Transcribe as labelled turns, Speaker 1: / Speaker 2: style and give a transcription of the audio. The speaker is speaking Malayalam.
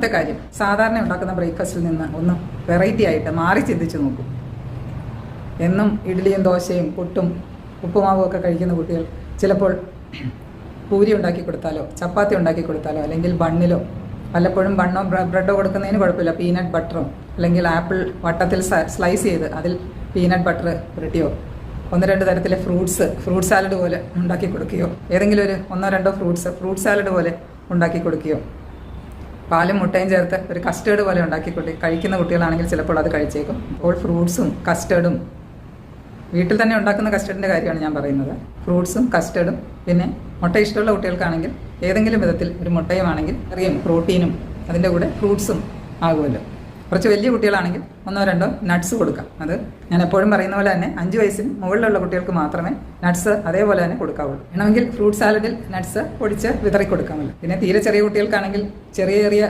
Speaker 1: ഒന്നാമത്തെ കാര്യം, സാധാരണ ഉണ്ടാക്കുന്ന ബ്രേക്ക്ഫാസ്റ്റിൽ നിന്ന് ഒന്ന് വെറൈറ്റി ആയിട്ട് മാറി ചിന്തിച്ച് നോക്കും. എന്നും ഇഡ്ഡലിയും ദോശയും പുട്ടും ഉപ്പുമാവും ഒക്കെ കഴിക്കുന്ന കുട്ടികൾ ചിലപ്പോൾ പൂരി ഉണ്ടാക്കി കൊടുത്താലോ ചപ്പാത്തി ഉണ്ടാക്കി കൊടുത്താലോ അല്ലെങ്കിൽ ബണ്ണിലോ, വല്ലപ്പോഴും ബണ്ണോ ബ്രെഡോ കൊടുക്കുന്നതിന് കുഴപ്പമില്ല, പീനട്ട് ബട്ടറോ അല്ലെങ്കിൽ ആപ്പിൾ വട്ടത്തിൽ സ്ലൈസ് ചെയ്ത് അതിൽ പീനട്ട് ബട്ടർ പുരട്ടിയോ, 1-2 തരത്തിലെ ഫ്രൂട്ട് സാലഡ് പോലെ ഉണ്ടാക്കി കൊടുക്കുകയോ, ഏതെങ്കിലും ഒരു 1-2 ഫ്രൂട്ട് സാലഡ് പോലെ ഉണ്ടാക്കി കൊടുക്കുകയോ, പാലും മുട്ടയും ചേർത്ത് ഒരു കസ്റ്റേർഡ് പോലെ ഉണ്ടാക്കി കഴിക്കുന്ന കുട്ടികളാണെങ്കിൽ ചിലപ്പോൾ അത് കഴിച്ചേക്കും. അപ്പോൾ ഫ്രൂട്ട്സും കസ്റ്റേർഡും, വീട്ടിൽ തന്നെ ഉണ്ടാക്കുന്ന കസ്റ്റേർഡിൻ്റെ കാര്യമാണ് ഞാൻ പറയുന്നത്. ഫ്രൂട്ട്സും കസ്റ്റേർഡും പിന്നെ മുട്ട ഇഷ്ടമുള്ള കുട്ടികൾക്കാണെങ്കിൽ ഏതെങ്കിലും വിധത്തിൽ ഒരു മുട്ടയുമാണെങ്കിൽ അറിയും പ്രോട്ടീനും അതിൻ്റെ കൂടെ ഫ്രൂട്ട്സും ആകുമല്ലോ. കുറച്ച് വലിയ കുട്ടികളാണെങ്കിൽ 1-2 നട്ട്സ് കൊടുക്കാം. അത് ഞാൻ എപ്പോഴും പറയുന്ന പോലെ തന്നെ 5 വയസ്സിന് മുകളിലുള്ള കുട്ടികൾക്ക് മാത്രമേ നട്ട്സ് അതേപോലെ തന്നെ കൊടുക്കാവുള്ളൂ. വേണമെങ്കിൽ ഫ്രൂട്ട് സാലഡിൽ നട്ട്സ് പൊടിച്ച് വിതറി കൊടുക്കാമല്ലോ. പിന്നെ തീരെ ചെറിയ കുട്ടികൾക്കാണെങ്കിൽ ചെറിയ